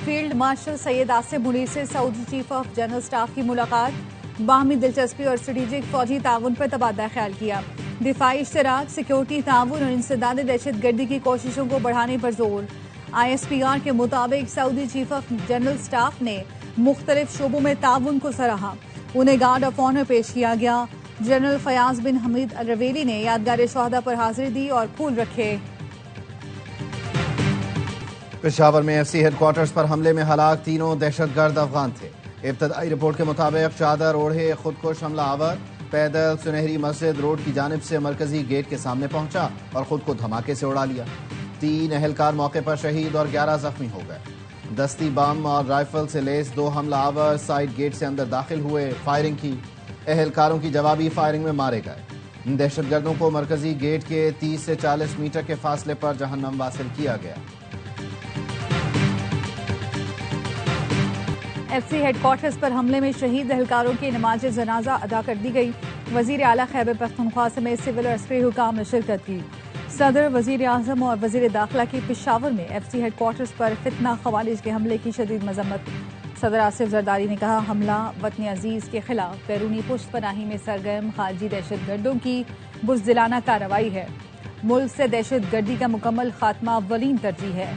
Field marshal سید آصف منیر سے سعودی chief of general staff کی ملاقات، باہمی دلچسپی اور اسٹریٹجک فوجی تعاون پر تبادلہ خیال کیا، دفاعی اشتراک، سیکیورٹی تعاون اور انسداد دہشت گردی کی کوششوں کو بڑھانے پر زور۔ ISPR کے مطابق سعودی چیف آف جنرل اسٹاف نے مختلف شعبوں میں تعاون کو سراہا، انہیں گارڈ آف آنر پیش کیا گیا۔ جنرل فیاض بن حمید الرویلی نے یادگار شہداء پر حاضری دی اور پھول رکھے۔ پشاور میں FC ہیڈ کوارٹرز پر حملے میں ہلاک تینوں دہشت گرد افغان تھے۔ ابتدائی رپورٹ کے مطابق چادر اوڑھے خودکش حملہ آور پیدل سنہری مسجد روڈ کی جانب سے مرکزی گیٹ کے سامنے پہنچا اور خود کو دھماکے سے اڑا لیا۔ 3 اہلکار موقع پر شہید اور 11 زخمی ہو گئے۔ دستی بم اور رائفل سے لیس 2 حملہ آور سائیڈ گیٹ سے اندر داخل ہوئے، فائرنگ کی، اہلکاروں کی جوابی فائرنگ میں مارے گئے۔ دہشت گردوں کو مرکزی گیٹ کے 30 سے 40 میٹر کے فاصلے پر جہنم واصل کیا گیا۔ FC ہیڈ کوارٹرز پر حملے میں شہید اہلکاروں کی نماز جنازہ ادا کر دی گئی۔ وزیر اعلیٰ خیبر پختونخوا سمیت سول اور عسکری حکام نے شرکت کی۔ صدر، وزیر اعظم اور وزیر داخلہ کی پشاور میں FC ہیڈ کوارٹرز پر فتنہ خوارج کے حملے کی شدید مذمت۔ صدر آصف زرداری نے کہا، حملہ وطن عزیز کے خلاف بیرونی پشت پناہی میں سرگرم خارجی دہشت گردوں کی بزدلانہ کارروائی ہے۔ ملک سے دہشت گردی کا مکمل خاتمہ اولین ترجیح ہے۔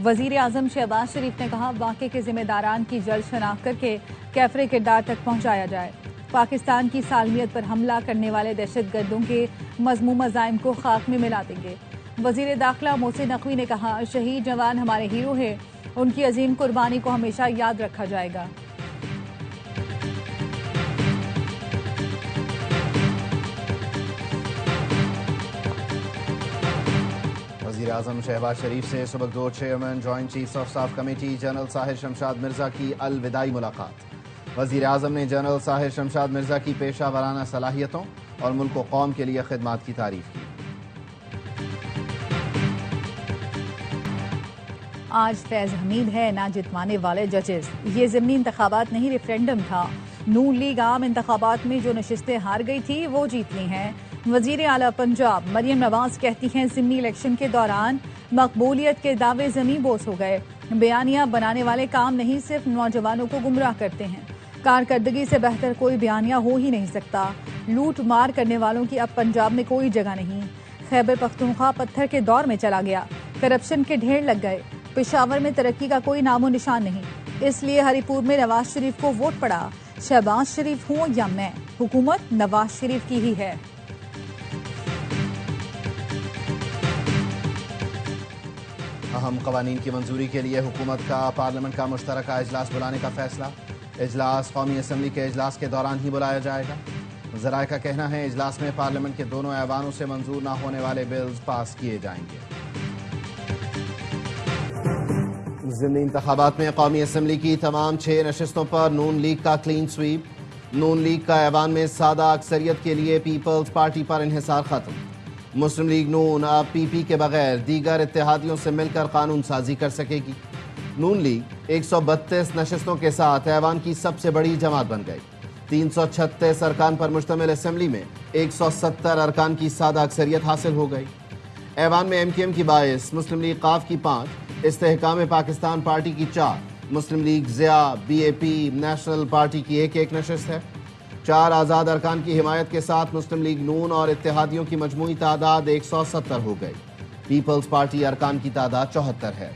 وزیر اعظم شہباز شریف نے کہا، واقعے کے ذمہ داران کی جلد شناخت کر کے کیفر کردار تک پہنچایا جائے۔ پاکستان کی سالمیت پر حملہ کرنے والے دہشت گردوں کے مذموم عزائم کو خاک میں ملا دیں گے۔ وزیر داخلہ محسن نقوی نے کہا، شہید جوان ہمارے ہیرو ہیں، ان کی عظیم قربانی کو ہمیشہ یاد رکھا جائے گا۔ وزیر اعظم شہباز شریف سے صبح 2 chairman joint chiefs of staff committee general Sahir Shamshad Mirza کی الوداعی ملاقات۔ وزیر اعظم نے جنرل ساحر شمشاد مرزا کی پیشہ ورانہ صلاحیتوں اور ملک و قوم کے لیے خدمات کی تعریف کی۔ آج فیض حمید ہے نہ جتوانے والے ججز، یہ ضمنی انتخابات نہیں ریفرینڈم تھا۔ نون لیگ عام انتخابات میں جو نشستیں ہار گئی تھی وہ جیت لی ہیں۔ وزیر اعلیٰ پنجاب مریم نواز کہتی ہیں، ضمنی الیکشن کے دوران مقبولیت کے دعوے زمیں بوس ہو گئے۔ بیانیہ بنانے والے کام نہیں صرف نوجوانوں کو گمراہ کرتے ہیں۔ کارکردگی سے بہتر کوئی بیانیہ ہو ہی نہیں سکتا۔ لوٹ مار کرنے والوں کی اب پنجاب میں کوئی جگہ نہیں۔ خیبر پختونخوا پتھر کے دور میں چلا گیا، کرپشن کے ڈھیر لگ گئے۔ پشاور میں ترقی کا کوئی نام و نشان نہیں، اس لیے ہری پور میں نواز شریف کو ووٹ پڑا۔ شہباز شریف ہوں یا میں، حکومت نواز شریف کی ہی ہے۔ اہم قوانین کی منظوری کے لیے حکومت کا پارلیمنٹ کا مشترکہ اجلاس بلانے کا فیصلہ۔ اجلاس قومی اسمبلی کے اجلاس کے دوران ہی بلایا جائے گا۔ ذرائع کا کہنا ہے، اجلاس میں پارلیمنٹ کے دونوں ایوانوں سے منظور نہ ہونے والے بلز پاس کیے جائیں گے۔ ضمنی انتخابات میں قومی اسمبلی کی تمام 6 نشستوں پر نون لیگ کا کلین سویپ۔ نون لیگ کا ایوان میں سادہ اکثریت کے لیے پیپلز پارٹی پر انحصار ختم۔ مسلم لیگ نون اب PP کے بغیر دیگر اتحادیوں سے مل کر قانون سازی کر سکے گی۔ نون لیگ 132 نشستوں کے ساتھ ایوان کی سب سے بڑی جماعت بن گئی۔ 336 ارکان پر مشتمل اسمبلی میں 170 ارکان کی سادہ اکثریت حاصل ہو گئی۔ ایوان میں MKM کی 22، مسلم لیگ قاف کی 5، استحکام پاکستان پارٹی کی 4، Muslim League Zia, BAP، national party کی 1 نشست ہے۔ 4 آزاد ارکان کی حمایت کے ساتھ مسلم لیگ نون اور اتحادیوں کی مجموعی تعداد 170 ہو گئی۔ پیپلز پارٹی ارکان کی تعداد 74 ہے۔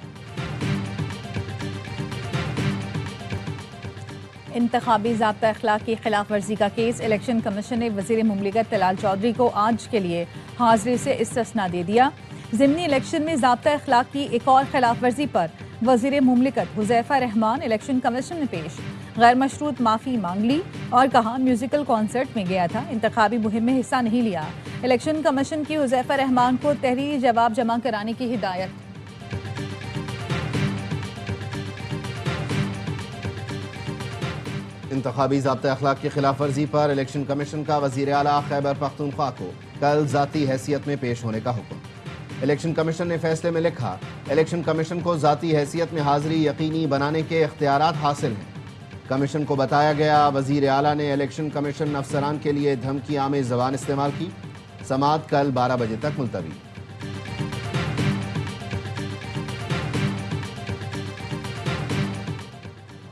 انتخابی ضابطہ اخلاق کی خلاف ورزی کا کیس، الیکشن کمیشن نے وزیر مملکت طلال چودھری کو آج کے لیے حاضری سے استثناء دے دیا۔ ضمنی الیکشن میں ضابطہ اخلاق کی ایک اور خلاف ورزی پر وزیر مملکت حذیفہ رحمان الیکشن کمیشن میں پیش، غیر مشروط معافی مانگ لی اور کہا میوزیکل کانسرٹ میں گیا تھا، انتخابی مہم میں حصہ نہیں لیا۔ الیکشن کمیشن کی حذیفہ رحمان کو تحریری جواب جمع کرانے کی ہدایت۔ انتخابی ضابطہ اخلاق کی خلاف ورزی پر الیکشن کمیشن کا وزیر اعلیٰ خیبر پختونخوا کو کل ذاتی حیثیت میں پیش ہونے کا حکم۔ الیکشن کمیشن نے فیصلے میں لکھا، الیکشن کمیشن کو ذاتی حیثیت میں حاضری یقینی بنانے کے اختیارات حاصل ہیں۔ کمیشن کو بتایا گیا، وزیر اعلیٰ نے الیکشن کمیشن افسران کے لیے دھمکی آمیز زبان استعمال کی۔ سماعت کل 12 بجے تک ملتوی۔